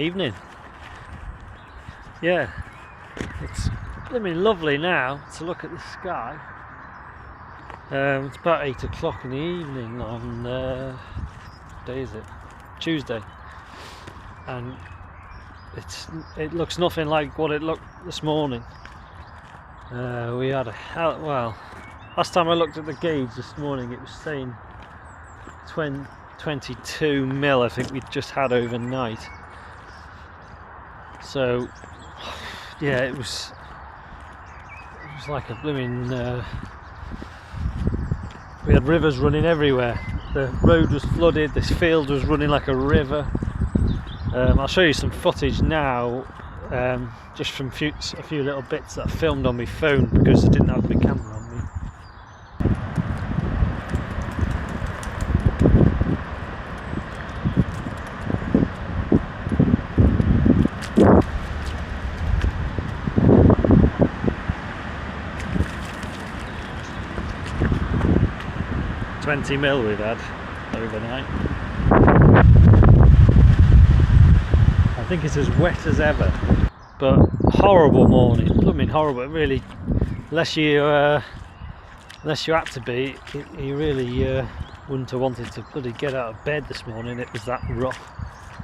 evening. Yeah, it's blooming lovely now to look at the sky. It's about 8 o'clock in the evening on what day is it? Tuesday, and it looks nothing like what it looked this morning. We had last time I looked at the gauge this morning, it was saying 22 mil. I think we just had overnight. So yeah, it was like a blooming. We had rivers running everywhere. The road was flooded. This field was running like a river. I'll show you some footage now, just from a few little bits that I filmed on my phone because I didn't have my camera on me. $20 mil we've had overnight. I think it's as wet as ever, but horrible morning, blooming horrible. Really, unless you had to be, you really wouldn't have wanted to bloody get out of bed this morning. It was that rough,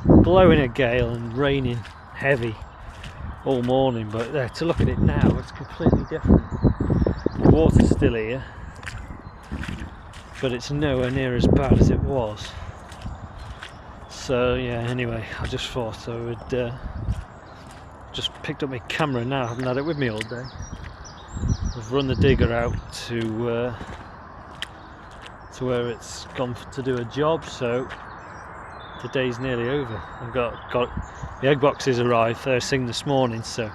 blowing a gale and raining heavy all morning. But to look at it now, it's completely different. The water's still here, but it's nowhere near as bad as it was. So yeah, anyway, I just thought I would just picked up my camera now. I haven't had it with me all day. I've run the digger out to where it's gone to do a job, so the day's nearly over. I've got the egg boxes arrived first thing this morning, so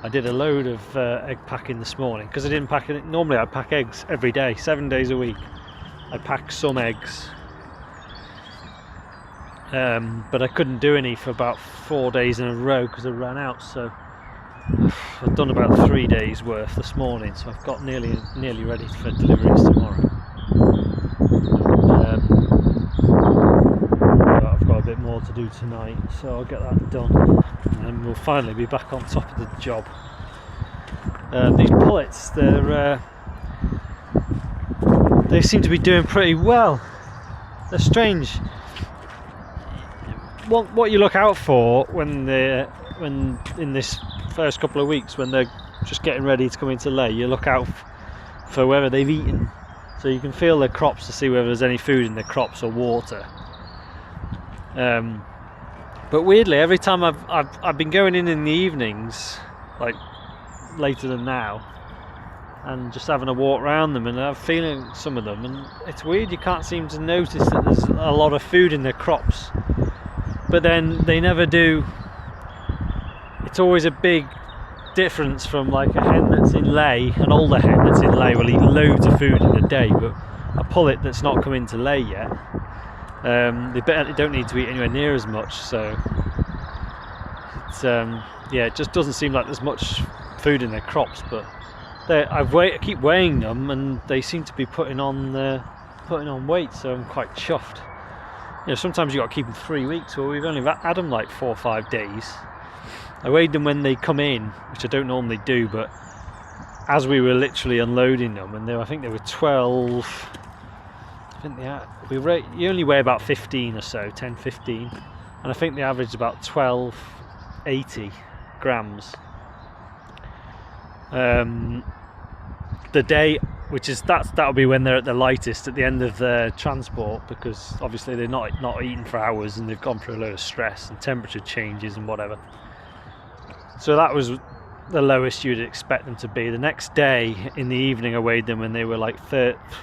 I did a load of egg packing this morning because I didn't pack it. Normally I pack eggs every day, 7 days a week. I pack some eggs, but I couldn't do any for about 4 days in a row because I ran out. So I've done about 3 days worth this morning, so I've got nearly ready for deliveries tomorrow. But I've got a bit more to do tonight, so I'll get that done, and then we'll finally be back on top of the job. These pullets, they seem to be doing pretty well. They're strange. What you look out for when in this first couple of weeks, when they're just getting ready to come into lay, you look out for whether they've eaten, so you can feel their crops to see whether there's any food in their crops or water. But weirdly, every time I've been going in the evenings, like later than now, and just having a walk around them, and I'm feeling some of them, and it's weird, you can't seem to notice that there's a lot of food in their crops, but then they never do. It's always a big difference from like a hen that's in lay. An older hen that's in lay will eat loads of food in a day, but a pullet that's not come into lay yet, they don't need to eat anywhere near as much. So it's yeah, it just doesn't seem like there's much food in their crops, but I keep weighing them, and they seem to be putting on weight, so I'm quite chuffed. You know, sometimes you got to keep them 3 weeks. Well, we've only had them like 4 or 5 days. I weighed them when they come in, which I don't normally do, but as we were literally unloading them, and I think they were 12. I think you only weigh about 15 or so, 10, 15, and I think they averaged about 1280 grams. The day, which is that'll be when they're at the lightest at the end of their transport, because obviously they're not eating for hours and they've gone through a load of stress and temperature changes and whatever. So that was the lowest you'd expect them to be. The next day in the evening I weighed them and they were like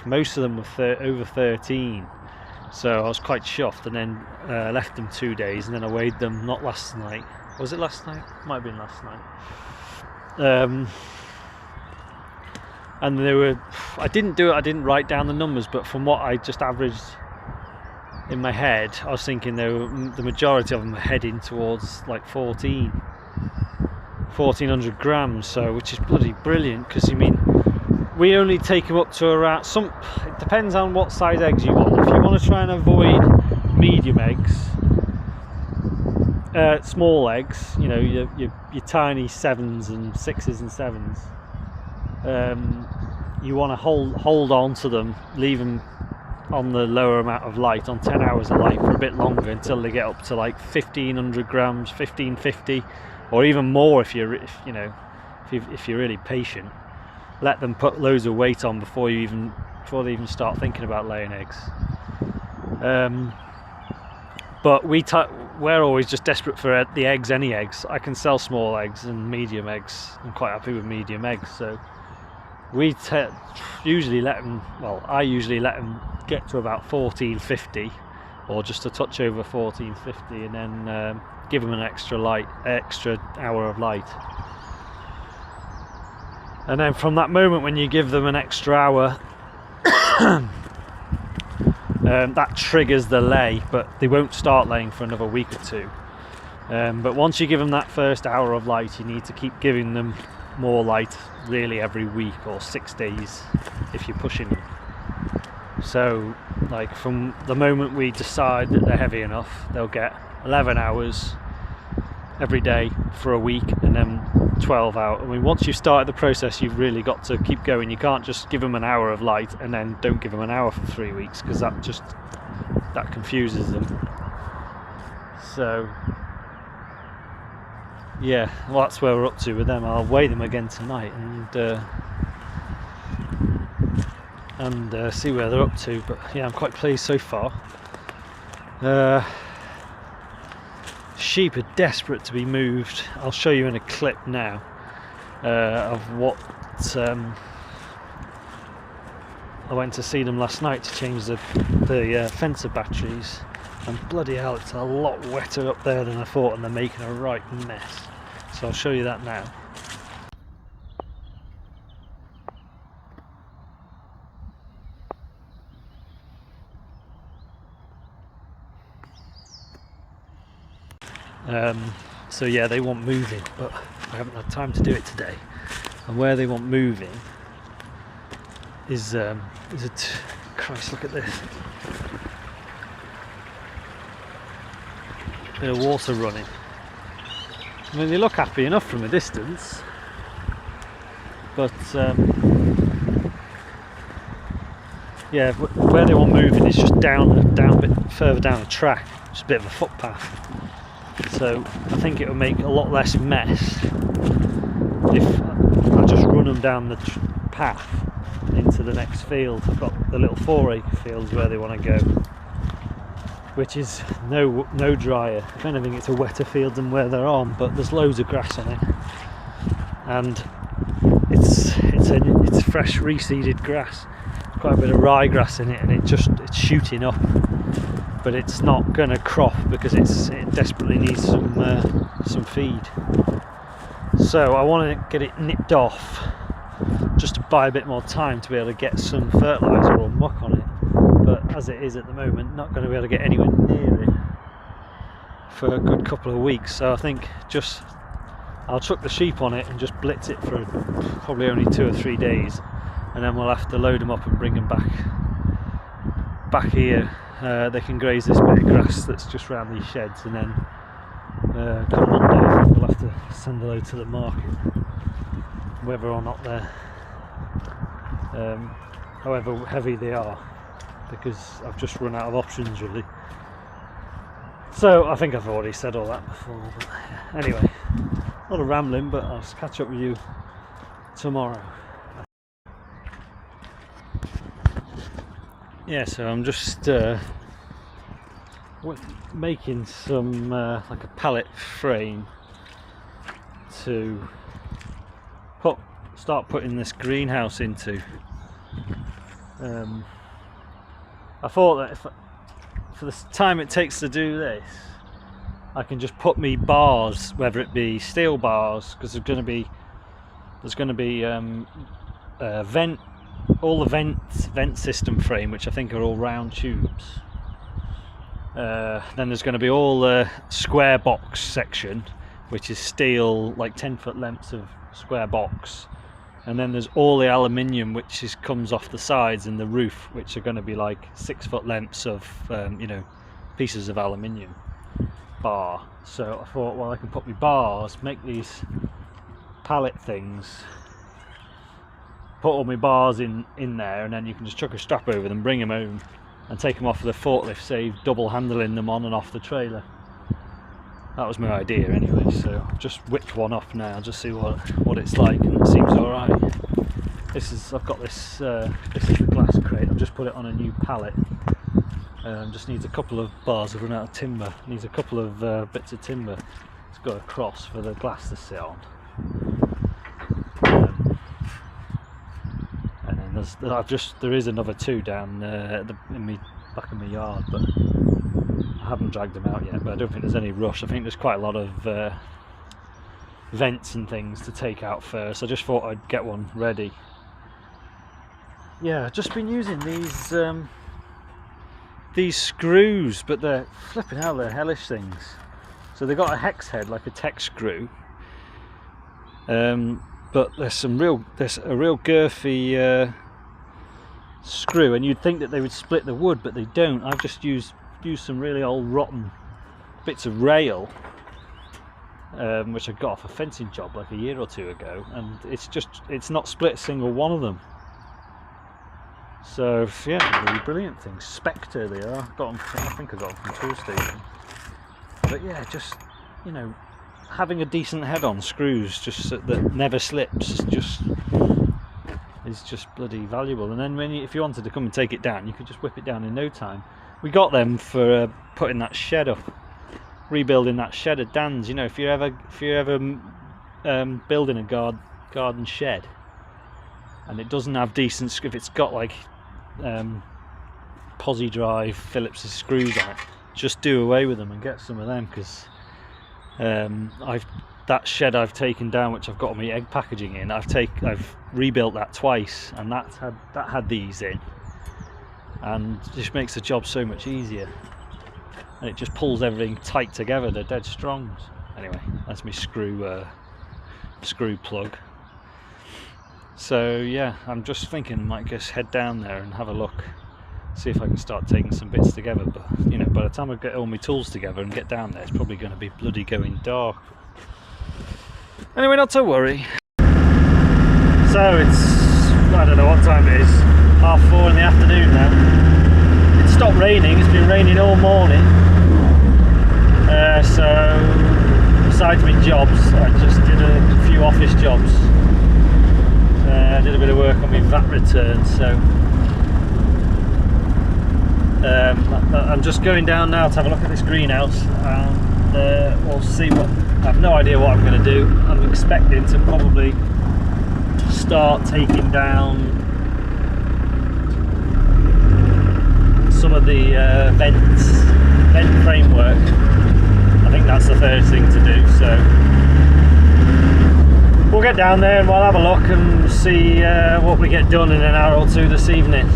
most of them were over 13, so I was quite chuffed, and then left them 2 days, and then I weighed them, not last night, was it last night? Might have been last night. And they were, I didn't write down the numbers, but from what I just averaged in my head, I was thinking the majority of them are heading towards like 1400 grams, so which is bloody brilliant, because you mean we only take them up to around it depends on what size eggs you want. If you want to try and avoid medium eggs, small eggs, you know, your tiny 7s and 6s and 7s, you want to hold on to them, leave them on the lower amount of light, on 10 hours of light, for a bit longer, until they get up to like 1500 grams, 1550, or even more if you're really patient. Let them put loads of weight on before they even start thinking about laying eggs. But we're always just desperate for the eggs, any eggs. I can sell small eggs and medium eggs. I'm quite happy with medium eggs, so we usually let them, well, I usually let them get to about 1450, or just a touch over 1450, and then give them an extra hour of light. And then from that moment when you give them an extra hour, that triggers the lay, but they won't start laying for another week or two. But once you give them that first hour of light, you need to keep giving them more light really every week or 6 days if you're pushing them. So like from the moment we decide that they're heavy enough, they'll get 11 hours every day for a week, and then 12 hours. I mean, once you've started the process, you've really got to keep going. You can't just give them an hour of light and then don't give them an hour for 3 weeks, because that confuses them. So yeah, well, that's where we're up to with them. I'll weigh them again tonight and see where they're up to. But yeah, I'm quite pleased so far. Sheep are desperate to be moved. I'll show you in a clip now of what I went to see them last night to change the fencer batteries, and bloody hell, it's a lot wetter up there than I thought, and they're making a right mess. So I'll show you that now. So yeah, they want moving, but I haven't had time to do it today. And where they want moving is Christ, look at this. Bit of water running. I mean, they look happy enough from a distance, but yeah, where they want moving is just down a bit further down the track, just a bit of a footpath. So I think it would make a lot less mess if I just run them down the path into the next field. I've got the little 4-acre fields where they want to go, which is no drier. If anything, it's a wetter field than where they're on, but there's loads of grass on it, and it's fresh reseeded grass. Quite a bit of ryegrass in it, and it's shooting up, but it's not going to crop because it desperately needs some feed. So I want to get it nipped off, just to buy a bit more time to be able to get some fertiliser or muck on it. But as it is at the moment, not going to be able to get anywhere near it for a good couple of weeks. So I think I'll chuck the sheep on it and just blitz it for probably only 2 or 3 days, and then we'll have to load them up and bring them back here. They can graze this bit of grass that's just round these sheds, and then come Monday I think we'll have to send a load to the market, whether or not they're however heavy they are, because I've just run out of options really. So I think I've already said all that before, but anyway, a lot of rambling, but I'll catch up with you tomorrow. Yeah, so I'm just making some like a pallet frame to start putting this greenhouse into. I thought that for the time it takes to do this, I can just put me bars, whether it be steel bars, because there's going to be all the vent system frame, which I think are all round tubes. Then there's going to be all the square box section, which is steel, like 10-foot lengths of square box, and then there's all the aluminium which comes off the sides and the roof, which are going to be like 6-foot lengths of pieces of aluminium bar. So I thought, well, I can put my bars, make these pallet things, put all my bars in there, and then you can just chuck a strap over them, bring them home and take them off the forklift, save double handling them on and off the trailer. That was my idea anyway, so I've just whipped one off now, just see what it's like, and it seems alright. I've got this, this is the glass crate. I've just put it on a new pallet. Just needs a couple of bars. I've run out of timber. Needs a couple of bits of timber to go across for the glass to sit on. And then there is another two down back in my yard, but I haven't dragged them out yet. But I don't think there's any rush. I think there's quite a lot of vents and things to take out first. I just thought I'd get one ready. Yeah, I've just been using these screws, but they're flipping out, they're hellish things. So they've got a hex head like a tech screw, but there's a real girthy screw, and you'd think that they would split the wood, but they don't. I've just used some really old rotten bits of rail, which I got off a fencing job like a year or two ago, and it's not split a single one of them. So yeah, really brilliant things. Spectre they are. I think I got them from Tool Station. But yeah, just, you know, having a decent head on screws just that never slips is just bloody valuable. And then if you wanted to come and take it down, you could just whip it down in no time. We got them for putting that shed up, rebuilding that shed at Dan's. You know, if you're ever building a garden shed and it doesn't have decent, if it's got like posi drive Phillips screws on it, just do away with them and get some of them, because that shed I've taken down, which I've got all my egg packaging in, I've rebuilt that twice, and that had these in, and just makes the job so much easier, and it just pulls everything tight together. They're dead strong. Anyway, that's my screw plug. So yeah, I'm just thinking I might just head down there and have a look, see if I can start taking some bits together. But you know, by the time I get all my tools together and get down there, it's probably going to be bloody going dark. Anyway, not to worry. So I don't know what time it is, 4:30 in the afternoon now. It stopped raining. It's been raining all morning. So besides my jobs, I just did a few office jobs. I did a bit of work on my VAT return, so I'm just going down now to have a look at this greenhouse, and we'll see I have no idea what I'm going to do. I'm expecting to probably start taking down some of the vent framework. I think that's the first thing to do, so we'll get down there and we'll have a look and see what we get done in an hour or two this evening.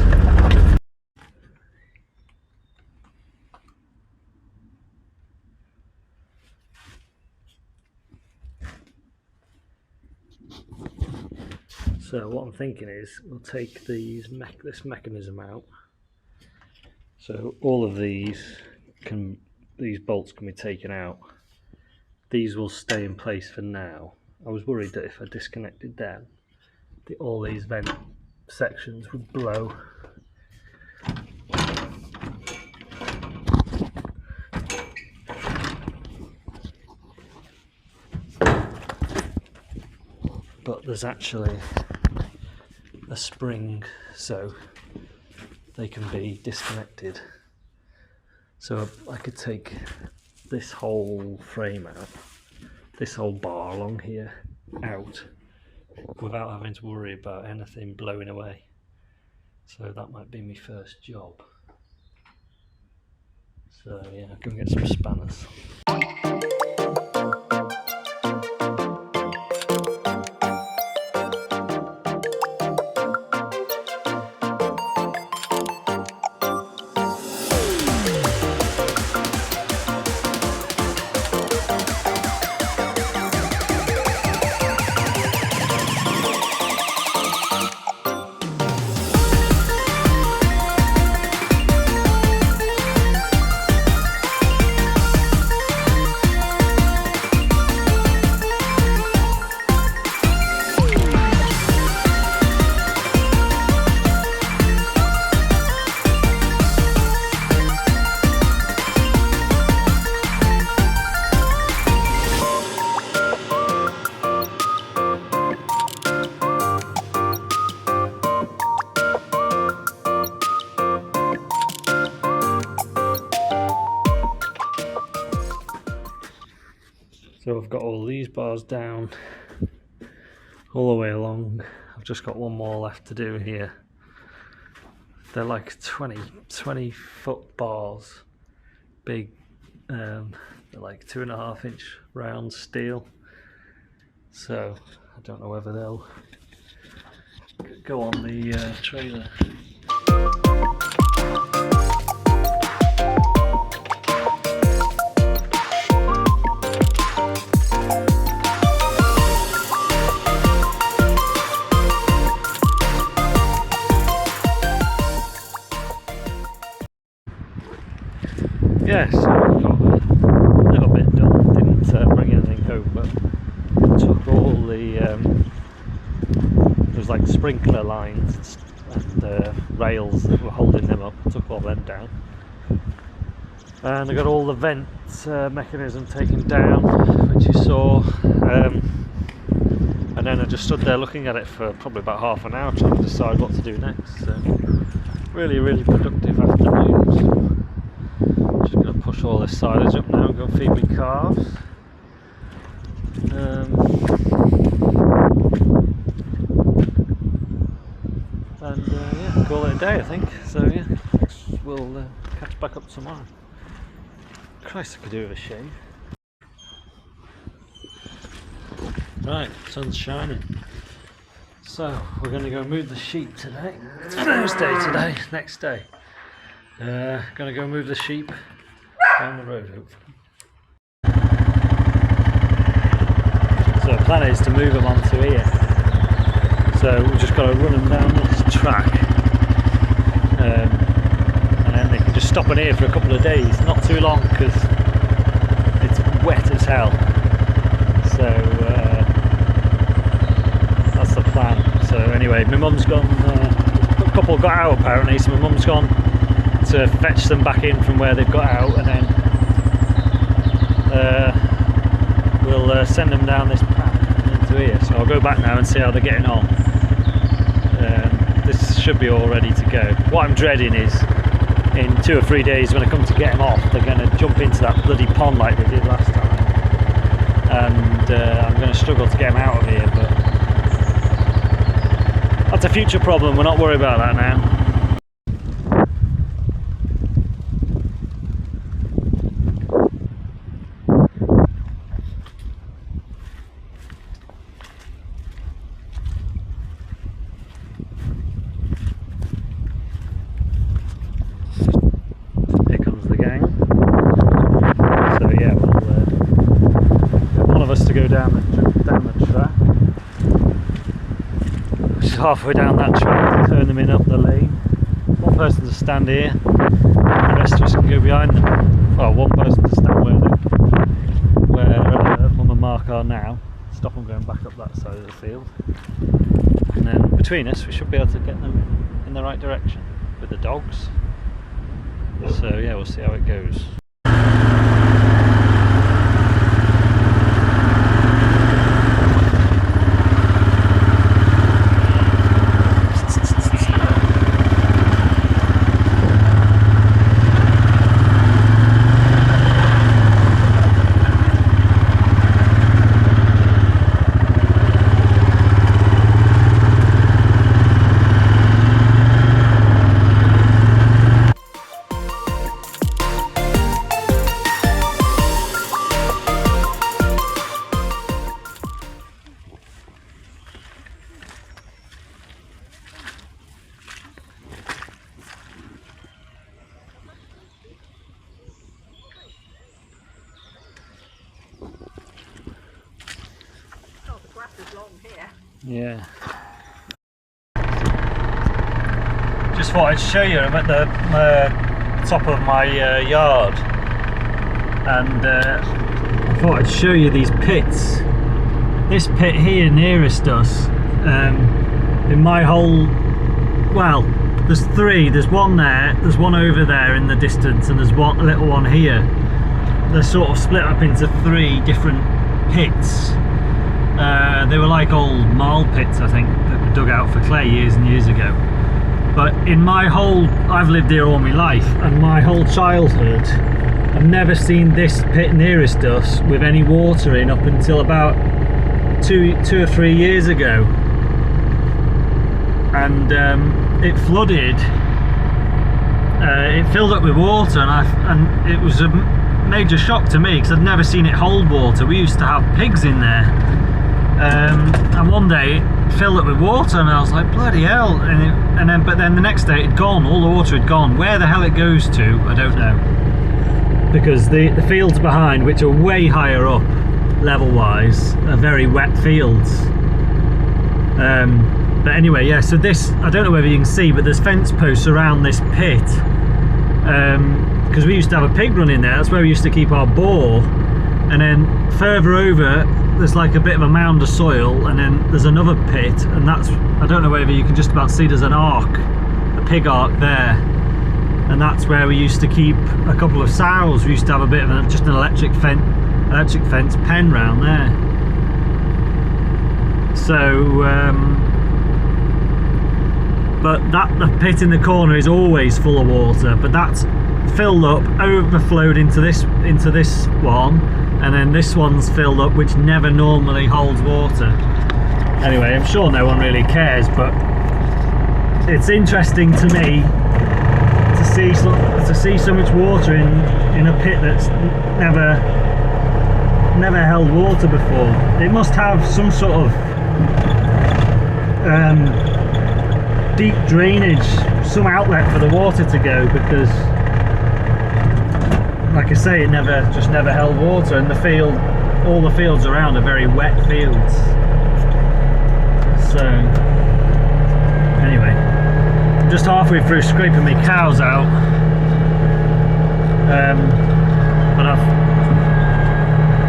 So what I'm thinking is we'll take this mechanism out. So all of these bolts can be taken out. These will stay in place for now. I was worried that if I disconnected them, all these vent sections would blow. But there's actually a spring, so they can be disconnected. So I could take this whole frame out, this whole bar along here out, without having to worry about anything blowing away. So that might be my first job. So yeah, I'll go and get some spanners. So I've got all these bars down all the way along. I've just got one more left to do here. They're like 20 foot bars, big, they're like 2.5 inch round steel. So I don't know whether they'll go on the trailer. Yes, yeah, so I got a little bit done. Didn't bring anything home, but took all the there was like sprinkler lines and rails that were holding them up. Took all them down, and I got all the vent mechanism taken down, which you saw. And then I just stood there looking at it for probably about half an hour, trying to decide what to do next. So really productive afternoon. Just going to push all this silage up now and go feed my calves. Yeah, call it a day, I think. So yeah, we'll catch back up tomorrow. Christ, I could do with a shave. Right, sun's shining. So we're going to go move the sheep today. Thursday today, next day. Going to go move the sheep down the road, hopefully. So the plan is to move them onto here. So we've just got to run them down this track, and then they can just stop in here for a couple of days. Not too long because it's wet as hell. So that's the plan. So anyway, my mum's gone. A couple got out apparently, so my mum's gone to fetch them back in from where they've got out, and then we'll send them down this path into here. So I'll go back now and see how they're getting on. This should be all ready to go. What I'm dreading is in 2 or 3 days when I come to get them off, they're going to jump into that bloody pond like they did last time, and I'm going to struggle to get them out of here, but that's a future problem. We're not worried about that now. Halfway down that track, turn them in up the lane. One person to stand here, the rest of us can go behind them. Well, one person to stand where Mum and Mark are now, stop them going back up that side of the field, and then between us we should be able to get them in the right direction with the dogs. So yeah, we'll see how it goes. Yeah. Just thought I'd show you. I'm at the top of my yard, and I thought I'd show you these pits. This pit here nearest us, in my whole, well, there's 3. There's one there, there's one over there in the distance, and there's a little one here. They're sort of split up into 3 different pits. They were like old marl pits, I think, that were dug out for clay years and years ago. but in my whole, I've lived here all my life, and my whole childhood, I've never seen this pit nearest us with any water in up until about two or 3 years ago, and it flooded. It filled up with water, and it was a major shock to me because I'd never seen it hold water. We used to have pigs in there, and one day it filled up with water, and I was like, bloody hell! But then the next day it'd gone. All the water had gone. Where the hell it goes to, I don't know, because the fields behind, which are way higher up level-wise, are very wet fields. But anyway, yeah. So this, I don't know whether you can see, but there's fence posts around this pit. Because we used to have a pig run in there. That's where we used to keep our boar, and then further over there's like a bit of a mound of soil, and then there's another pit, and that's, I don't know whether you can just about see, there's an ark, a pig ark there, and that's where we used to keep a couple of sows. We used to have a bit of just an electric fence pen round there. So but the pit in the corner is always full of water, but that's filled up, overflowed into this one, and then this one's filled up, which never normally holds water. Anyway, I'm sure no one really cares, but it's interesting to me to see so much water in a pit that's never held water before. It must have some sort of deep drainage, some outlet for the water to go, because like I say, it just never held water, and all the fields around are very wet fields. So anyway, I'm just halfway through scraping my cows out, but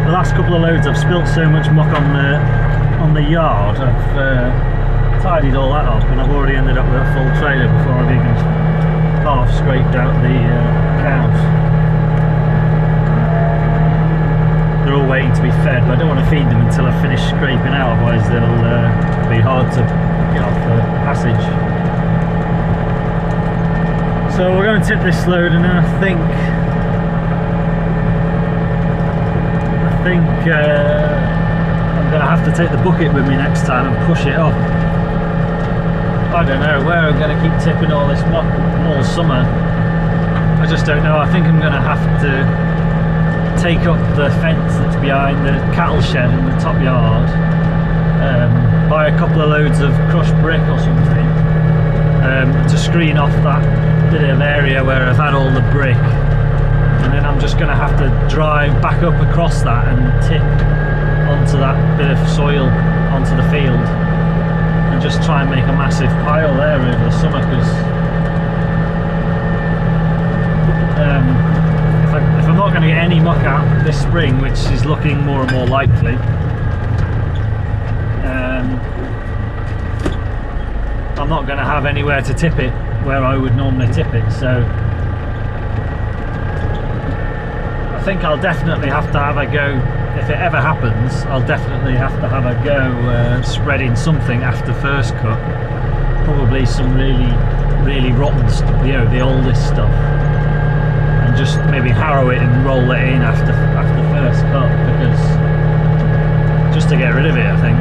the last couple of loads I've spilt so much muck on the yard. I've tidied all that up, and I've already ended up with a full trailer before I've even half scraped out the cows. They're all waiting to be fed, but I don't want to feed them until I've finished scraping out, otherwise they'll be hard to get off the passage. So we're going to tip this load, and then I think I'm going to have to take the bucket with me next time and push it up. I don't know where I'm going to keep tipping all this muck all summer. I just don't know. I think I'm going to have to take up the fence that's behind the cattle shed in the top yard, buy a couple of loads of crushed brick or something, to screen off that bit of area where I've had all the brick, and then I'm just going to have to drive back up across that and tip onto that bit of soil onto the field, and just try and make a massive pile there over the summer, because if I'm not going to get any muck out this spring, which is looking more and more likely, I'm not going to have anywhere to tip it where I would normally tip it. So I think I'll definitely have to have a go. If it ever happens, I'll definitely have to have a go spreading something after first cut. Probably some really rotten stuff, you know, the oldest stuff, and just maybe harrow it and roll it in after first cut, because just to get rid of it, I think.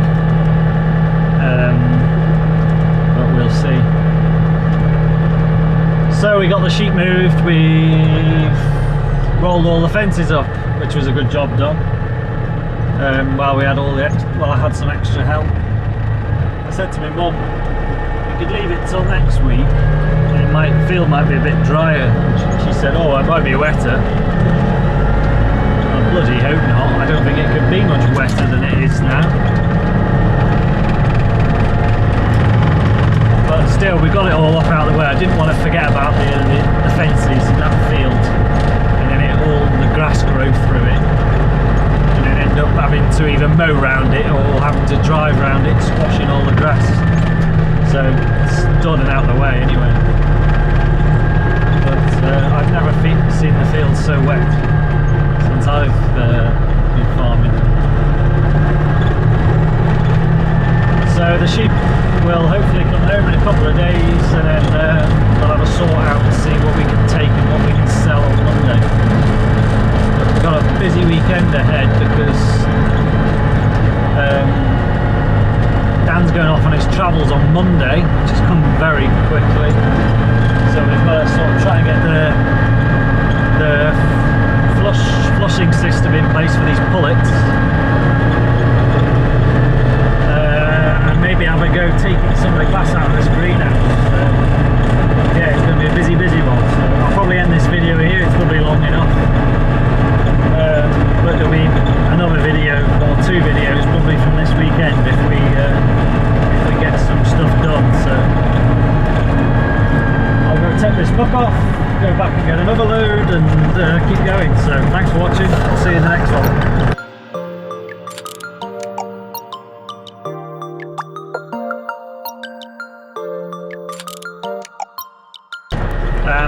But we'll see. So we got the sheep moved, we've rolled all the fences up, which was a good job done. While we had I had some extra help. I said to my mum, we could leave it till next week, and the field might be a bit drier. And she said, oh, it might be wetter. I bloody hope not. I don't think it could be much wetter than it is now. But still, we got it all up out of the way. I didn't want to forget about the fences in that field, and then the grass grow through it, and then end up having to either mow round it or having to drive round it, squashing all the grass. So it's done and out of the way anyway. But I've never seen the field so wet since I've been farming. So the sheep will hopefully come home in a couple of days, and then Monday, which has come very quickly. So we've got to sort of try and get the flushing system in place for these pullets. And maybe have a go taking some of the glass out of this greenhouse. Yeah, it's going to be a busy one. So I'll probably end this video here, it's probably long enough. But there'll be another video, or 2 videos probably from this weekend if we get some stuff done. So I'll go take this book off, go back and get another load and keep going. So thanks for watching, I'll see you in the next one.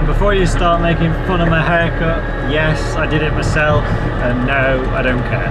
Before you start making fun of my haircut, yes, I did it myself, and no, I don't care.